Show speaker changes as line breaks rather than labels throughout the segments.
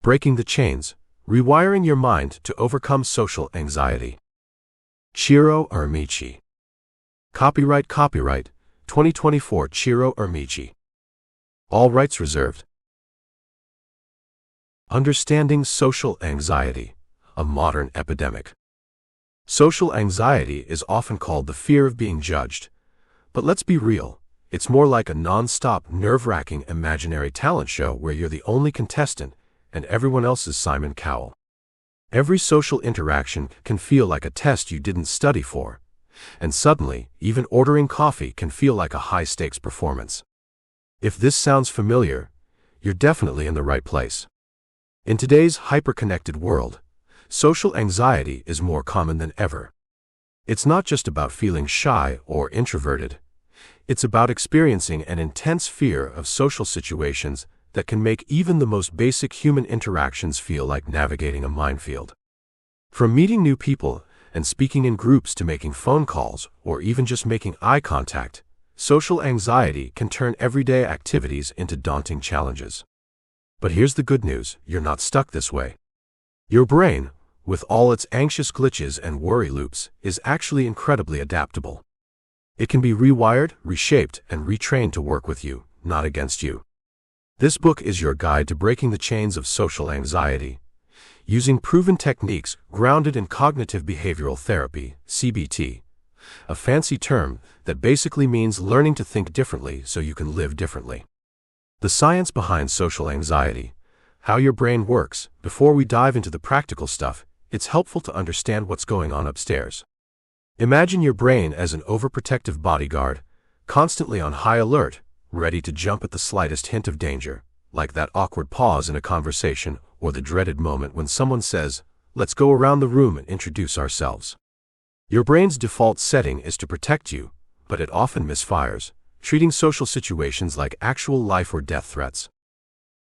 Breaking the Chains, Rewiring Your Mind to Overcome Social Anxiety. Ciro Irmici. Copyright 2024 Ciro Irmici. All rights reserved. Understanding social anxiety, a modern epidemic. Social anxiety is often called the fear of being judged. But let's be real, it's more like a non-stop, nerve-wracking imaginary talent show where you're the only contestant and everyone else is Simon Cowell. Every social interaction can feel like a test you didn't study for, and suddenly, even ordering coffee can feel like a high-stakes performance. If this sounds familiar, you're definitely in the right place. In today's hyper-connected world, social anxiety is more common than ever. It's not just about feeling shy or introverted. It's about experiencing an intense fear of social situations that can make even the most basic human interactions feel like navigating a minefield. From meeting new people and speaking in groups to making phone calls or even just making eye contact, social anxiety can turn everyday activities into daunting challenges. But here's the good news, you're not stuck this way. Your brain, with all its anxious glitches and worry loops, is actually incredibly adaptable. It can be rewired, reshaped, and retrained to work with you, not against you. This book is your guide to breaking the chains of social anxiety, using proven techniques grounded in cognitive behavioral therapy, CBT, a fancy term that basically means learning to think differently so you can live differently. The science behind social anxiety, how your brain works. Before we dive into the practical stuff, it's helpful to understand what's going on upstairs. Imagine your brain as an overprotective bodyguard, constantly on high alert, ready to jump at the slightest hint of danger, like that awkward pause in a conversation or the dreaded moment when someone says, "Let's go around the room and introduce ourselves." Your brain's default setting is to protect you, but it often misfires, treating social situations like actual life or death threats.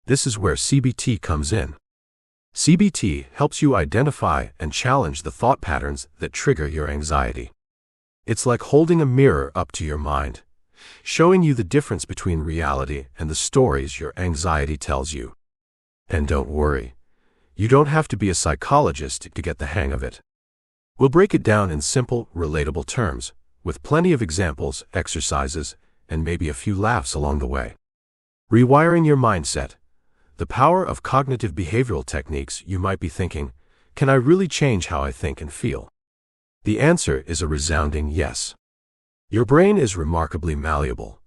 This is where CBT comes in. CBT helps you identify and challenge the thought patterns that trigger your anxiety. It's like holding a mirror up to your mind, showing you the difference between reality and the stories your anxiety tells you. And don't worry, you don't have to be a psychologist to get the hang of it. We'll break it down in simple, relatable terms, with plenty of examples, exercises, and maybe a few laughs along the way. Rewiring your mindset. The power of cognitive behavioral techniques. You might be thinking, can I really change how I think and feel? The answer is a resounding yes. Your brain is remarkably malleable,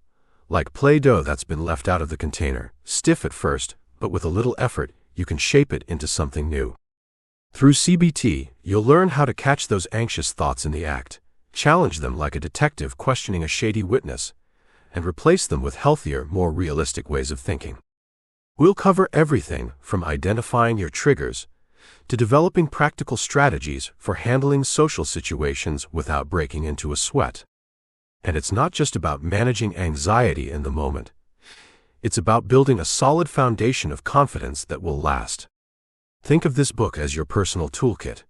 like Play-Doh that's been left out of the container, stiff at first, but with a little effort, you can shape it into something new. Through CBT, you'll learn how to catch those anxious thoughts in the act, challenge them like a detective questioning a shady witness, and replace them with healthier, more realistic ways of thinking. We'll cover everything from identifying your triggers to developing practical strategies for handling social situations without breaking into a sweat. And it's not just about managing anxiety in the moment. It's about building a solid foundation of confidence that will last. Think of this book as your personal toolkit,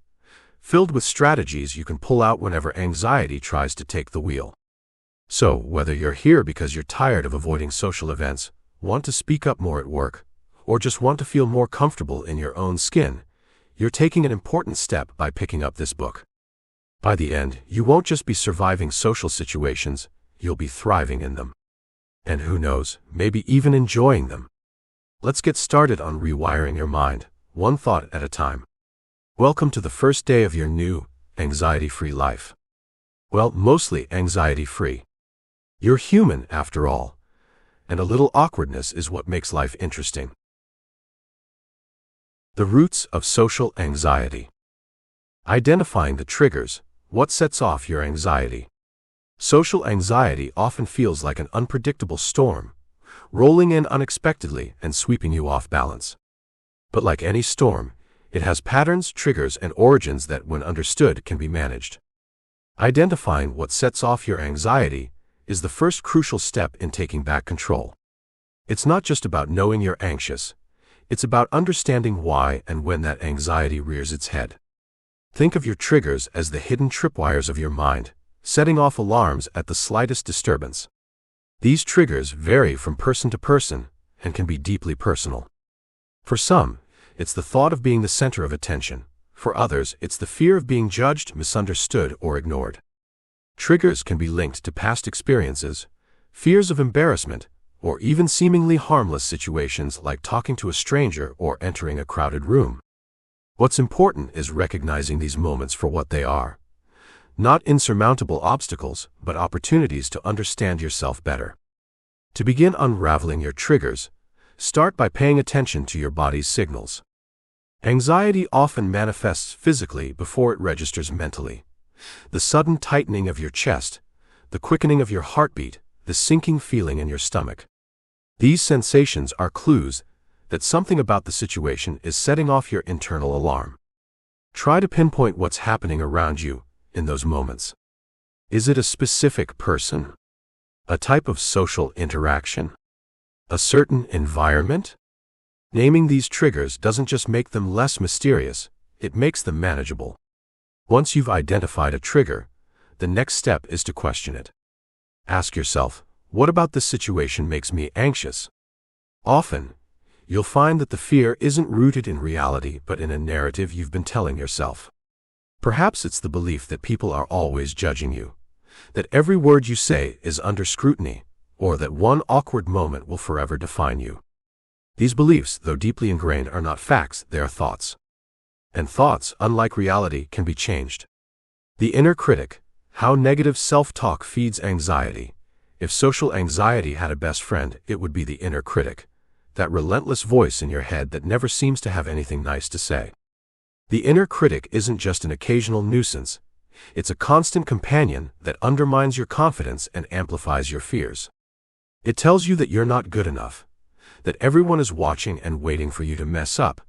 filled with strategies you can pull out whenever anxiety tries to take the wheel. So, whether you're here because you're tired of avoiding social events, want to speak up more at work, or just want to feel more comfortable in your own skin, you're taking an important step by picking up this book. By the end, you won't just be surviving social situations, you'll be thriving in them. And who knows, maybe even enjoying them. Let's get started on rewiring your mind, one thought at a time. Welcome to the first day of your new, anxiety-free life. Well, mostly anxiety-free. You're human, after all, and a little awkwardness is what makes life interesting. The roots of social anxiety. Identifying the triggers. What sets off your anxiety? Social anxiety often feels like an unpredictable storm, rolling in unexpectedly and sweeping you off balance. But like any storm, it has patterns, triggers, and origins that, when understood, can be managed. Identifying what sets off your anxiety is the first crucial step in taking back control. It's not just about knowing you're anxious, it's about understanding why and when that anxiety rears its head. Think of your triggers as the hidden tripwires of your mind, setting off alarms at the slightest disturbance. These triggers vary from person to person and can be deeply personal. For some, It's the thought of being the center of attention. For others, it's the fear of being judged, misunderstood, or ignored. Triggers can be linked to past experiences, fears of embarrassment, or even seemingly harmless situations like talking to a stranger or entering a crowded room. What's important is recognizing these moments for what they are. Not insurmountable obstacles, but opportunities to understand yourself better. To begin unraveling your triggers, start by paying attention to your body's signals. Anxiety often manifests physically before it registers mentally. The sudden tightening of your chest, the quickening of your heartbeat, the sinking feeling in your stomach. These sensations are clues that something about the situation is setting off your internal alarm. Try to pinpoint what's happening around you in those moments. Is it a specific person? A type of social interaction? A certain environment? Naming these triggers doesn't just make them less mysterious, it makes them manageable. Once you've identified a trigger, the next step is to question it. Ask yourself, what about this situation makes me anxious? Often, you'll find that the fear isn't rooted in reality but in a narrative you've been telling yourself. Perhaps it's the belief that people are always judging you, that every word you say is under scrutiny, or that one awkward moment will forever define you. These beliefs, though deeply ingrained, are not facts, they are thoughts. And thoughts, unlike reality, can be changed. The inner critic, how negative self-talk feeds anxiety. If social anxiety had a best friend, it would be the inner critic, that relentless voice in your head that never seems to have anything nice to say. The inner critic isn't just an occasional nuisance, it's a constant companion that undermines your confidence and amplifies your fears. It tells you that you're not good enough, that everyone is watching and waiting for you to mess up,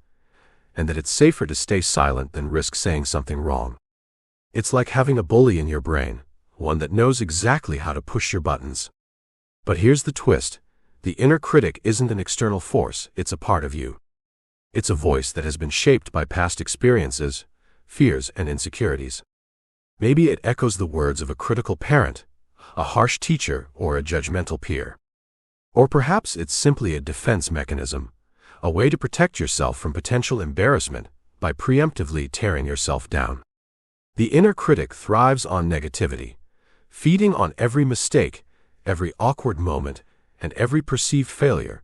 and that it's safer to stay silent than risk saying something wrong. It's like having a bully in your brain, one that knows exactly how to push your buttons. But here's the twist. The inner critic isn't an external force, it's a part of you. It's a voice that has been shaped by past experiences, fears, and insecurities. Maybe it echoes the words of a critical parent, a harsh teacher, or a judgmental peer. Or perhaps it's simply a defense mechanism, a way to protect yourself from potential embarrassment by preemptively tearing yourself down. The inner critic thrives on negativity, feeding on every mistake, every awkward moment, and every perceived failure,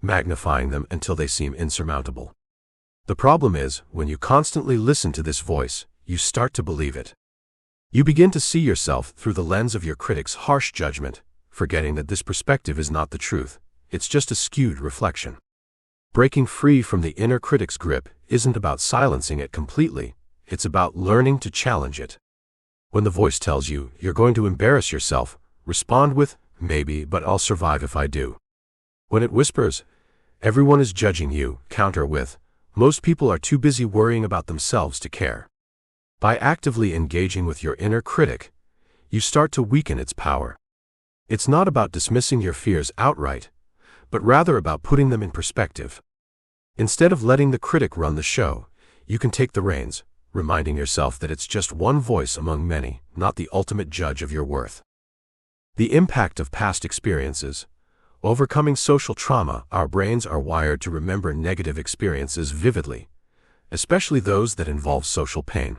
magnifying them until they seem insurmountable. The problem is, when you constantly listen to this voice, you start to believe it. You begin to see yourself through the lens of your critic's harsh judgment, forgetting that this perspective is not the truth, it's just a skewed reflection. Breaking free from the inner critic's grip isn't about silencing it completely, it's about learning to challenge it. When the voice tells you you're going to embarrass yourself, respond with, maybe, but I'll survive if I do. When it whispers, everyone is judging you, counter with, most people are too busy worrying about themselves to care. By actively engaging with your inner critic, you start to weaken its power. It's not about dismissing your fears outright, but rather about putting them in perspective. Instead of letting the critic run the show, you can take the reins, reminding yourself that it's just one voice among many, not the ultimate judge of your worth. The impact of past experiences. Overcoming social trauma, our brains are wired to remember negative experiences vividly, especially those that involve social pain.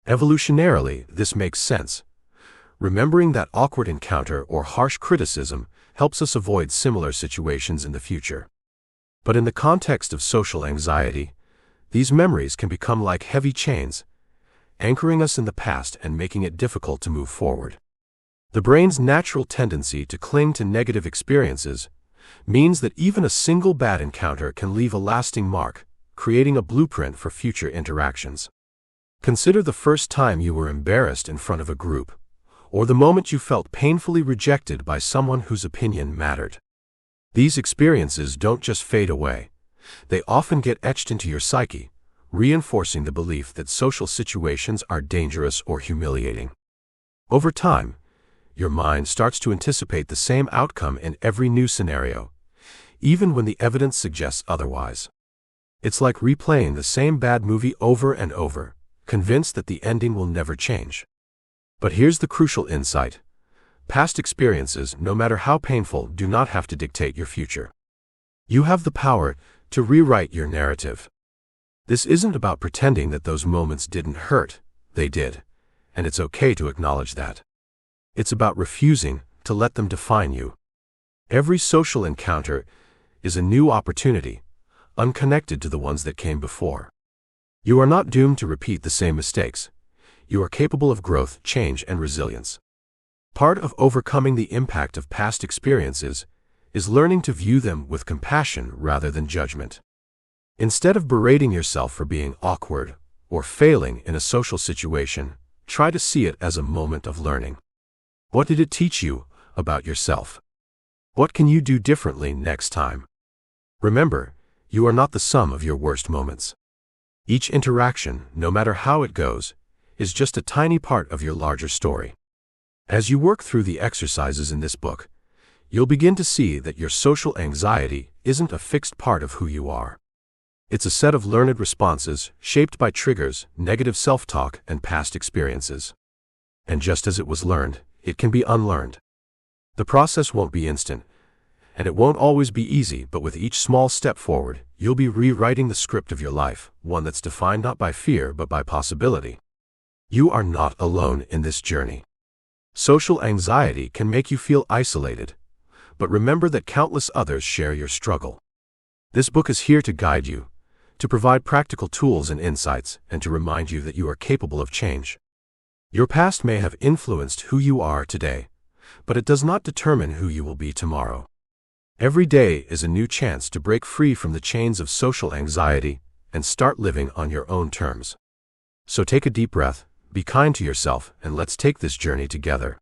Evolutionarily, this makes sense. Remembering that awkward encounter or harsh criticism helps us avoid similar situations in the future. But in the context of social anxiety, these memories can become like heavy chains, anchoring us in the past and making it difficult to move forward. The brain's natural tendency to cling to negative experiences means that even a single bad encounter can leave a lasting mark, creating a blueprint for future interactions. Consider the first time you were embarrassed in front of a group, or the moment you felt painfully rejected by someone whose opinion mattered. These experiences don't just fade away, they often get etched into your psyche, reinforcing the belief that social situations are dangerous or humiliating. Over time, your mind starts to anticipate the same outcome in every new scenario, even when the evidence suggests otherwise. It's like replaying the same bad movie over and over, convinced that the ending will never change. But here's the crucial insight. Past experiences, no matter how painful, do not have to dictate your future. You have the power to rewrite your narrative. This isn't about pretending that those moments didn't hurt. They did, and it's okay to acknowledge that. It's about refusing to let them define you. Every social encounter is a new opportunity, unconnected to the ones that came before. You are not doomed to repeat the same mistakes. You are capable of growth, change, and resilience. Part of overcoming the impact of past experiences is learning to view them with compassion rather than judgment. Instead of berating yourself for being awkward or failing in a social situation, try to see it as a moment of learning. What did it teach you about yourself? What can you do differently next time? Remember, you are not the sum of your worst moments. Each interaction, no matter how it goes, is just a tiny part of your larger story. As you work through the exercises in this book, you'll begin to see that your social anxiety isn't a fixed part of who you are. It's a set of learned responses shaped by triggers, negative self-talk, and past experiences. And just as it was learned, it can be unlearned. The process won't be instant, and it won't always be easy, but with each small step forward, you'll be rewriting the script of your life, one that's defined not by fear but by possibility. You are not alone in this journey. Social anxiety can make you feel isolated, but remember that countless others share your struggle. This book is here to guide you, to provide practical tools and insights, and to remind you that you are capable of change. Your past may have influenced who you are today, but it does not determine who you will be tomorrow. Every day is a new chance to break free from the chains of social anxiety and start living on your own terms. So take a deep breath, be kind to yourself, and let's take this journey together.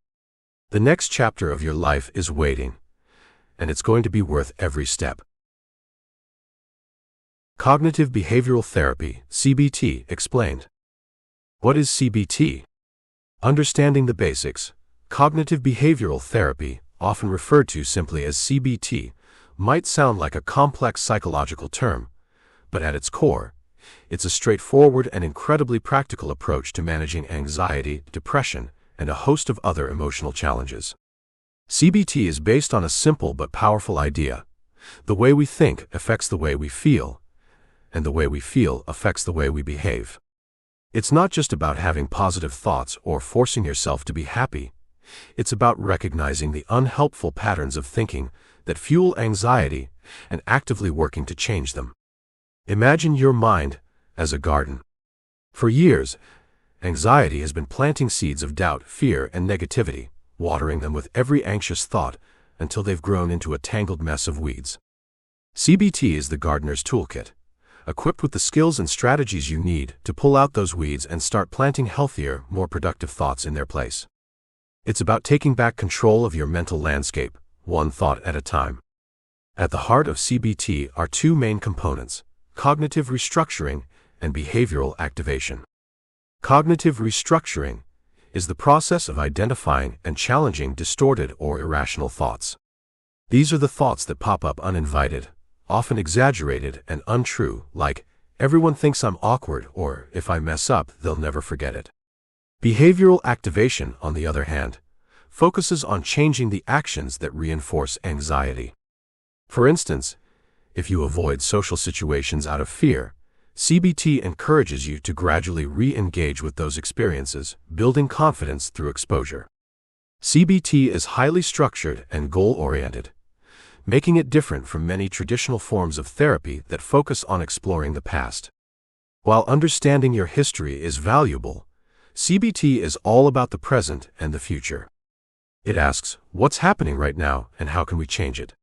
The next chapter of your life is waiting, and it's going to be worth every step. Cognitive Behavioral Therapy, CBT, explained. What is CBT? Understanding the basics, cognitive behavioral therapy, often referred to simply as CBT, might sound like a complex psychological term, but at its core, it's a straightforward and incredibly practical approach to managing anxiety, depression, and a host of other emotional challenges. CBT is based on a simple but powerful idea. The way we think affects the way we feel, and the way we feel affects the way we behave. It's not just about having positive thoughts or forcing yourself to be happy. It's about recognizing the unhelpful patterns of thinking that fuel anxiety and actively working to change them. Imagine your mind as a garden. For years, anxiety has been planting seeds of doubt, fear, and negativity, watering them with every anxious thought until they've grown into a tangled mess of weeds. CBT is the gardener's toolkit, equipped with the skills and strategies you need to pull out those weeds and start planting healthier, more productive thoughts in their place. It's about taking back control of your mental landscape, one thought at a time. At the heart of CBT are two main components: cognitive restructuring and behavioral activation. Cognitive restructuring is the process of identifying and challenging distorted or irrational thoughts. These are the thoughts that pop up uninvited, often exaggerated and untrue, like, "Everyone thinks I'm awkward," or "If I mess up, they'll never forget it." Behavioral activation, on the other hand, focuses on changing the actions that reinforce anxiety. For instance, if you avoid social situations out of fear, CBT encourages you to gradually re-engage with those experiences, building confidence through exposure. CBT is highly structured and goal-oriented, making it different from many traditional forms of therapy that focus on exploring the past. While understanding your history is valuable, CBT is all about the present and the future. It asks, what's happening right now and how can we change it?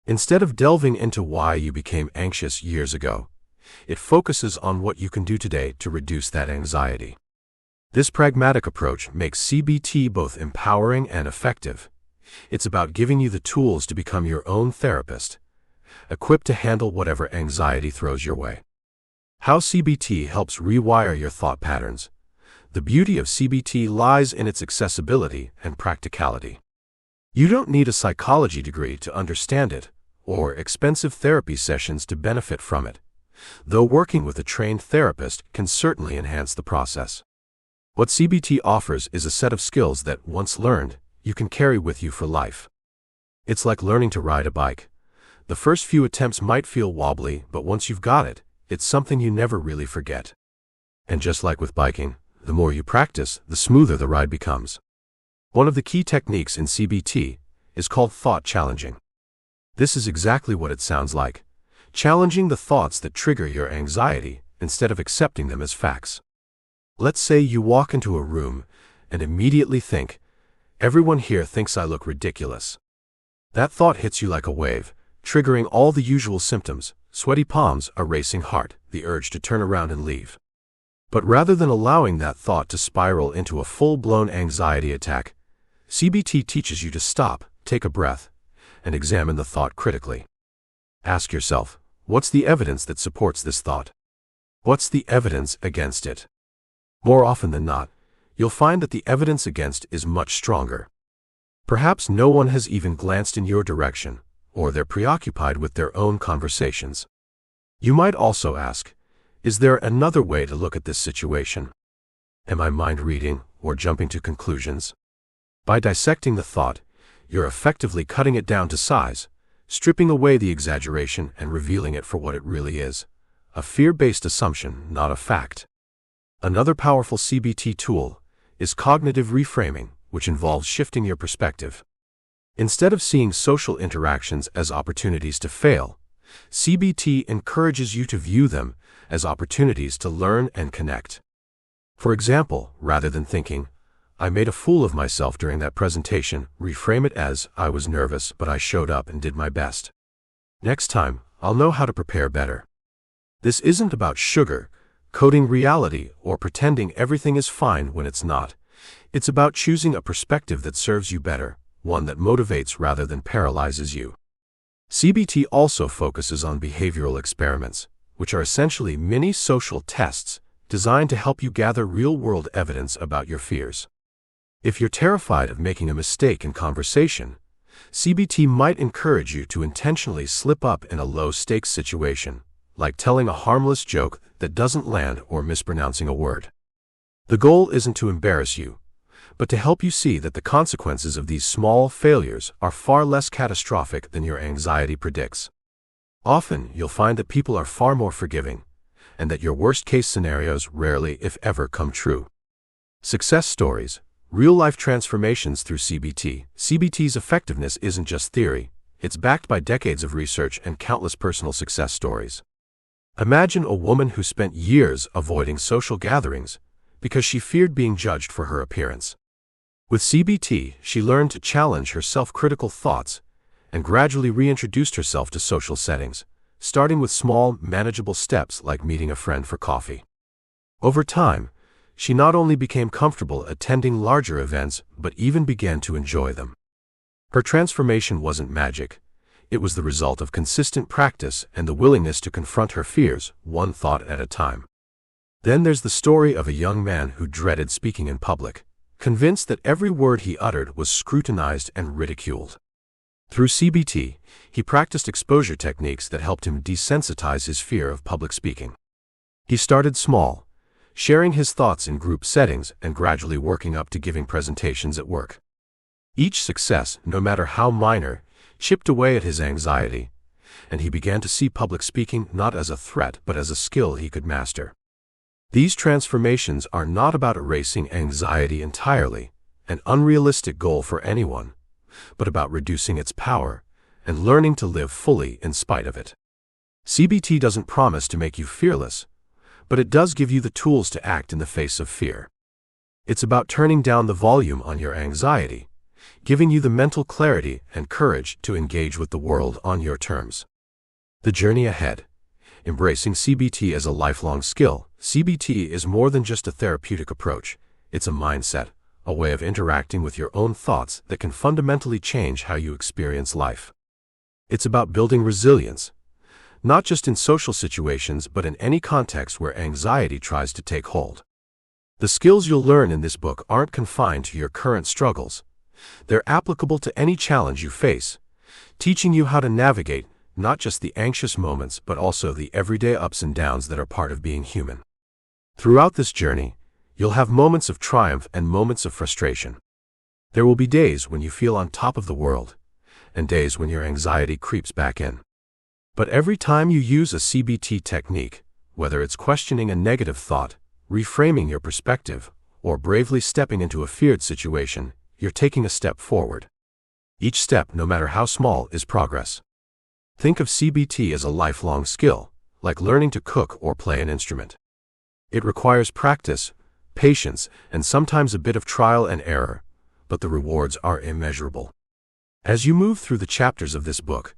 Instead of delving into why you became anxious years ago, it focuses on what you can do today to reduce that anxiety. This pragmatic approach makes CBT both empowering and effective. It's about giving you the tools to become your own therapist, equipped to handle whatever anxiety throws your way. How CBT helps rewire your thought patterns. The beauty of CBT lies in its accessibility and practicality. You don't need a psychology degree to understand it, or expensive therapy sessions to benefit from it, though working with a trained therapist can certainly enhance the process. What CBT offers is a set of skills that, once learned, you can carry with you for life. It's like learning to ride a bike. The first few attempts might feel wobbly, but once you've got it, it's something you never really forget. And just like with biking, the more you practice, the smoother the ride becomes. One of the key techniques in CBT is called thought challenging. This is exactly what it sounds like, challenging the thoughts that trigger your anxiety instead of accepting them as facts. Let's say you walk into a room and immediately think, "Everyone here thinks I look ridiculous." That thought hits you like a wave, triggering all the usual symptoms: sweaty palms, a racing heart, the urge to turn around and leave. But rather than allowing that thought to spiral into a full-blown anxiety attack, CBT teaches you to stop, take a breath, and examine the thought critically. Ask yourself, what's the evidence that supports this thought? What's the evidence against it? More often than not, you'll find that the evidence against is much stronger. Perhaps no one has even glanced in your direction, or they're preoccupied with their own conversations. You might also ask, is there another way to look at this situation? Am I mind reading or jumping to conclusions? By dissecting the thought, you're effectively cutting it down to size, stripping away the exaggeration and revealing it for what it really is: a fear-based assumption, not a fact. Another powerful CBT tool is cognitive reframing, which involves shifting your perspective. Instead of seeing social interactions as opportunities to fail, CBT encourages you to view them as opportunities to learn and connect. For example, rather than thinking, "I made a fool of myself during that presentation," reframe it as, "I was nervous, but I showed up and did my best. Next time, I'll know how to prepare better." This isn't about coating reality or pretending everything is fine when it's not. It's about choosing a perspective that serves you better, one that motivates rather than paralyzes you. CBT also focuses on behavioral experiments, which are essentially mini social tests designed to help you gather real-world evidence about your fears. If you're terrified of making a mistake in conversation, CBT might encourage you to intentionally slip up in a low-stakes situation, like telling a harmless joke that doesn't land or mispronouncing a word. The goal isn't to embarrass you, but to help you see that the consequences of these small failures are far less catastrophic than your anxiety predicts. Often, you'll find that people are far more forgiving, and that your worst-case scenarios rarely, if ever, come true. Success stories, real-life transformations through CBT. CBT's effectiveness isn't just theory, it's backed by decades of research and countless personal success stories. Imagine a woman who spent years avoiding social gatherings because she feared being judged for her appearance. With CBT, she learned to challenge her self-critical thoughts and gradually reintroduced herself to social settings, starting with small, manageable steps like meeting a friend for coffee. Over time, she not only became comfortable attending larger events, but even began to enjoy them. Her transformation wasn't magic. It was the result of consistent practice and the willingness to confront her fears, one thought at a time. Then there's the story of a young man who dreaded speaking in public, convinced that every word he uttered was scrutinized and ridiculed. Through CBT, he practiced exposure techniques that helped him desensitize his fear of public speaking. He started small, sharing his thoughts in group settings and gradually working up to giving presentations at work. Each success, no matter how minor, chipped away at his anxiety, and he began to see public speaking not as a threat but as a skill he could master. These transformations are not about erasing anxiety entirely, an unrealistic goal for anyone, but about reducing its power and learning to live fully in spite of it. CBT doesn't promise to make you fearless, but it does give you the tools to act in the face of fear. It's about turning down the volume on your anxiety, giving you the mental clarity and courage to engage with the world on your terms. The journey ahead. Embracing CBT as a lifelong skill. CBT is more than just a therapeutic approach. It's a mindset, a way of interacting with your own thoughts that can fundamentally change how you experience life. It's about building resilience, not just in social situations but in any context where anxiety tries to take hold. The skills you'll learn in this book aren't confined to your current struggles. They're applicable to any challenge you face, teaching you how to navigate not just the anxious moments but also the everyday ups and downs that are part of being human. Throughout this journey, you'll have moments of triumph and moments of frustration. There will be days when you feel on top of the world, and days when your anxiety creeps back in. But every time you use a CBT technique, Whether it's questioning a negative thought, reframing your perspective, or bravely stepping into a feared situation, you're taking a step forward. Each step, no matter how small, is progress. Think of CBT as a lifelong skill, like learning to cook or play an instrument. It requires practice, patience, and sometimes a bit of trial and error, but the rewards are immeasurable. As you move through the chapters of this book,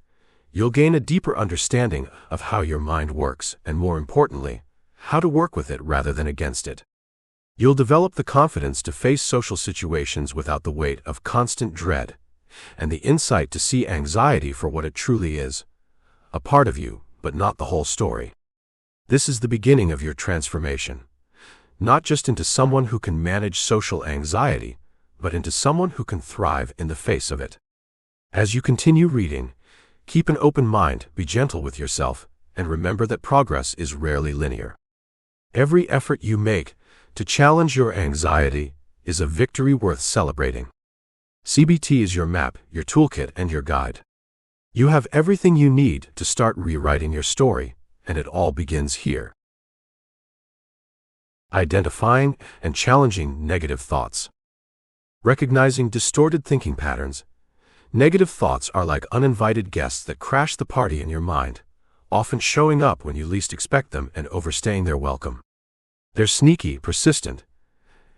you'll gain a deeper understanding of how your mind works and, more importantly, how to work with it rather than against it. You'll develop the confidence to face social situations without the weight of constant dread, and the insight to see anxiety for what it truly is, a part of you, but not the whole story. This is the beginning of your transformation, not just into someone who can manage social anxiety, but into someone who can thrive in the face of it. As you continue reading, keep an open mind, be gentle with yourself, and remember that progress is rarely linear. Every effort you make to challenge your anxiety is a victory worth celebrating. CBT is your map, your toolkit, and your guide. You have everything you need to start rewriting your story, and it all begins here. Identifying and challenging negative thoughts. Recognizing distorted thinking patterns. Negative thoughts are like uninvited guests that crash the party in your mind, often showing up when you least expect them and overstaying their welcome. They're sneaky, persistent,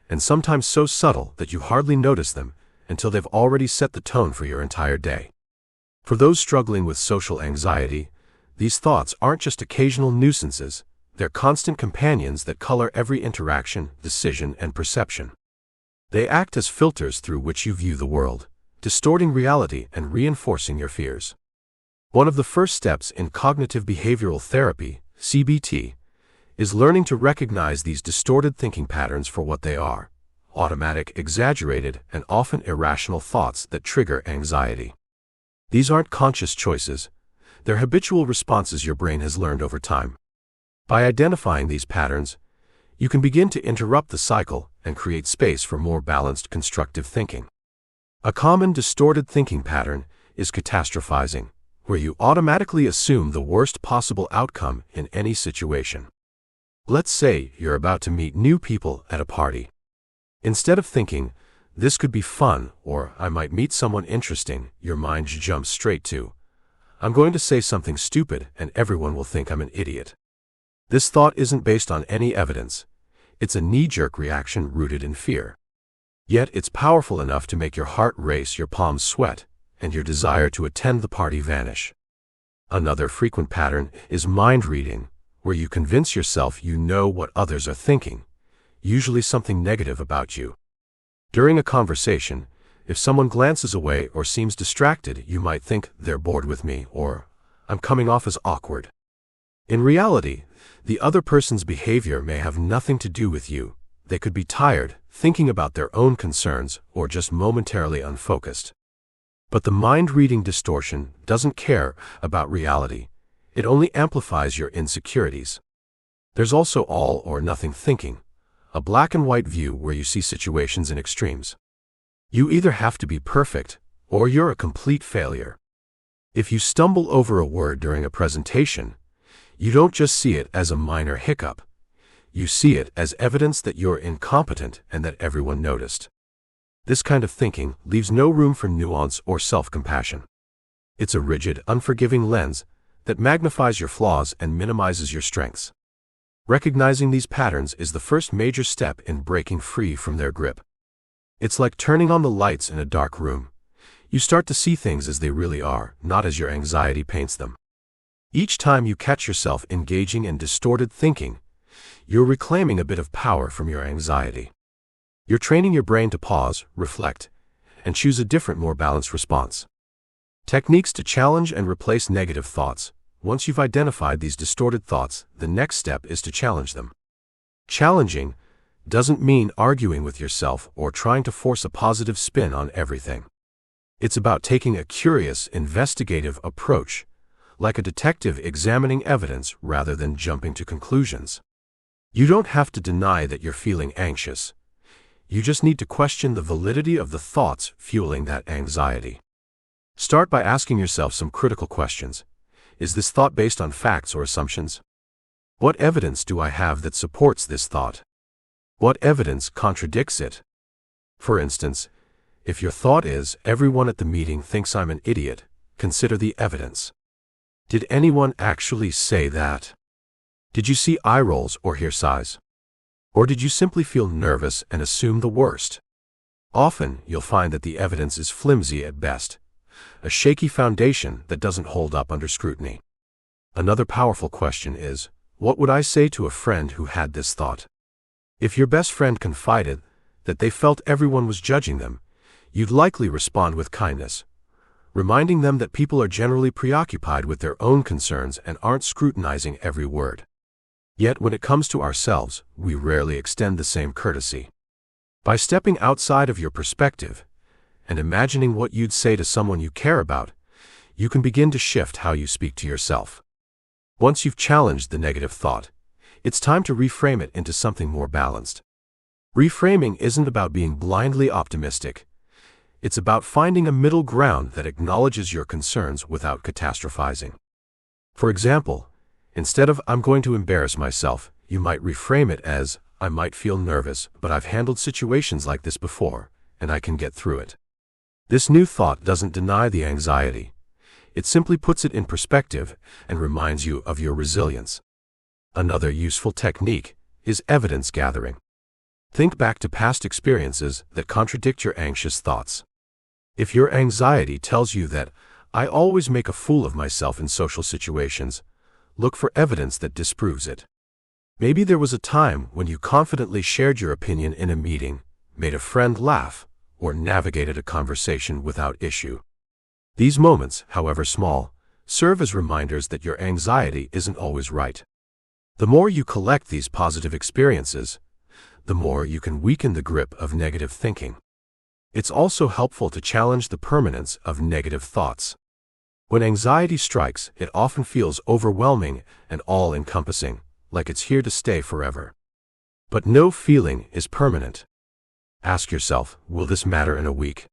and sometimes so subtle that you hardly notice them until they've already set the tone for your entire day. For those struggling with social anxiety, these thoughts aren't just occasional nuisances, they're constant companions that color every interaction, decision, and perception. They act as filters through which you view the world, distorting reality and reinforcing your fears. One of the first steps in cognitive behavioral therapy, CBT, is learning to recognize these distorted thinking patterns for what they are: automatic, exaggerated, and often irrational thoughts that trigger anxiety. These aren't conscious choices, they're habitual responses your brain has learned over time. By identifying these patterns, you can begin to interrupt the cycle and create space for more balanced, constructive thinking. A common distorted thinking pattern is catastrophizing, where you automatically assume the worst possible outcome in any situation. Let's say you're about to meet new people at a party. Instead of thinking, "This could be fun," or "I might meet someone interesting," your mind jumps straight to, "I'm going to say something stupid and everyone will think I'm an idiot." This thought isn't based on any evidence. It's a knee-jerk reaction rooted in fear. Yet it's powerful enough to make your heart race, your palms sweat, and your desire to attend the party vanish. Another frequent pattern is mind reading, where you convince yourself you know what others are thinking, usually something negative about you. During a conversation, if someone glances away or seems distracted, you might think, "They're bored with me," or "I'm coming off as awkward." In reality, the other person's behavior may have nothing to do with you. They could be tired, thinking about their own concerns, or just momentarily unfocused. But the mind-reading distortion doesn't care about reality. It only amplifies your insecurities. There's also all or nothing thinking, a black and white view where you see situations in extremes. You either have to be perfect, or you're a complete failure. If you stumble over a word during a presentation, you don't just see it as a minor hiccup. You see it as evidence that you're incompetent and that everyone noticed. This kind of thinking leaves no room for nuance or self-compassion. It's a rigid, unforgiving lens that magnifies your flaws and minimizes your strengths. Recognizing these patterns is the first major step in breaking free from their grip. It's like turning on the lights in a dark room. You start to see things as they really are, not as your anxiety paints them. Each time you catch yourself engaging in distorted thinking, you're reclaiming a bit of power from your anxiety. You're training your brain to pause, reflect, and choose a different, more balanced response. Techniques to challenge and replace negative thoughts. Once you've identified these distorted thoughts, the next step is to challenge them. Challenging doesn't mean arguing with yourself or trying to force a positive spin on everything. It's about taking a curious, investigative approach, like a detective examining evidence rather than jumping to conclusions. You don't have to deny that you're feeling anxious. You just need to question the validity of the thoughts fueling that anxiety. Start by asking yourself some critical questions. Is this thought based on facts or assumptions? What evidence do I have that supports this thought? What evidence contradicts it? For instance, if your thought is, everyone at the meeting thinks I'm an idiot, consider the evidence. Did anyone actually say that? Did you see eye rolls or hear sighs? Or did you simply feel nervous and assume the worst? Often, you'll find that the evidence is flimsy at best, a shaky foundation that doesn't hold up under scrutiny. Another powerful question is, what would I say to a friend who had this thought? If your best friend confided that they felt everyone was judging them, you'd likely respond with kindness, reminding them that people are generally preoccupied with their own concerns and aren't scrutinizing every word. Yet when it comes to ourselves, we rarely extend the same courtesy. By stepping outside of your perspective and imagining what you'd say to someone you care about, you can begin to shift how you speak to yourself. Once you've challenged the negative thought, it's time to reframe it into something more balanced. Reframing isn't about being blindly optimistic. It's about finding a middle ground that acknowledges your concerns without catastrophizing. For example, instead of "I'm going to embarrass myself," you might reframe it as "I might feel nervous, but I've handled situations like this before, and I can get through it." This new thought doesn't deny the anxiety. It simply puts it in perspective and reminds you of your resilience. Another useful technique is evidence gathering. Think back to past experiences that contradict your anxious thoughts. If your anxiety tells you that "I always make a fool of myself in social situations," look for evidence that disproves it. Maybe there was a time when you confidently shared your opinion in a meeting, made a friend laugh, or navigated a conversation without issue. These moments, however small, serve as reminders that your anxiety isn't always right. The more you collect these positive experiences, the more you can weaken the grip of negative thinking. It's also helpful to challenge the permanence of negative thoughts. When anxiety strikes, it often feels overwhelming and all-encompassing, like it's here to stay forever. But no feeling is permanent. Ask yourself, will this matter in a week?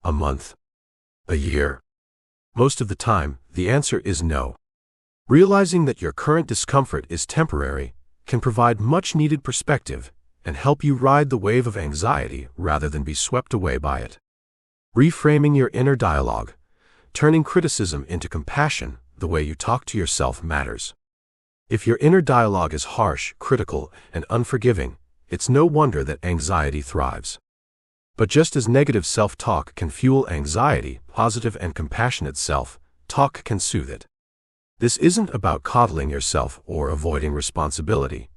A month? A year? Most of the time, the answer is no. Realizing that your current discomfort is temporary can provide much-needed perspective and help you ride the wave of anxiety rather than be swept away by it. Reframing your inner dialogue, turning criticism into compassion, the way you talk to yourself matters. If your inner dialogue is harsh, critical, and unforgiving, it's no wonder that anxiety thrives. But just as negative self-talk can fuel anxiety, positive and compassionate self-talk can soothe it. This isn't about coddling yourself or avoiding responsibility.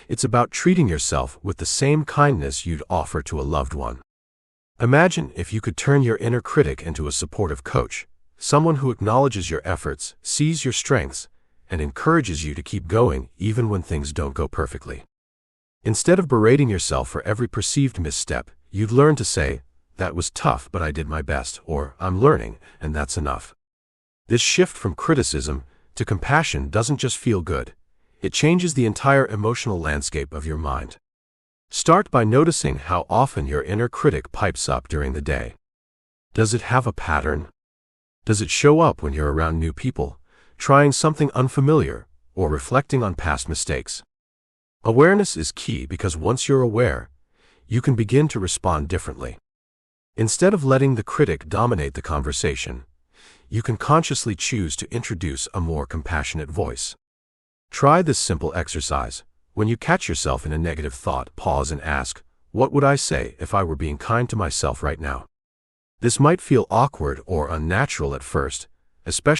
It's about treating yourself with the same kindness you'd offer to a loved one. Imagine if you could turn your inner critic into a supportive coach, someone who acknowledges your efforts, sees your strengths, and encourages you to keep going even when things don't go perfectly. Instead of berating yourself for every perceived misstep, you'd learn to say, "That was tough, but I did my best," or "I'm learning, and that's enough." This shift from criticism to compassion doesn't just feel good. It changes the entire emotional landscape of your mind. Start by noticing how often your inner critic pipes up during the day. Does it have a pattern? Does it show up when you're around new people, trying something unfamiliar, or reflecting on past mistakes? Awareness is key because once you're aware, you can begin to respond differently. Instead of letting the critic dominate the conversation, you can consciously choose to introduce a more compassionate voice. Try this simple exercise. When you catch yourself in a negative thought, pause and ask, "What would I say if I were being kind to myself right now?" This might feel awkward or unnatural at first, especially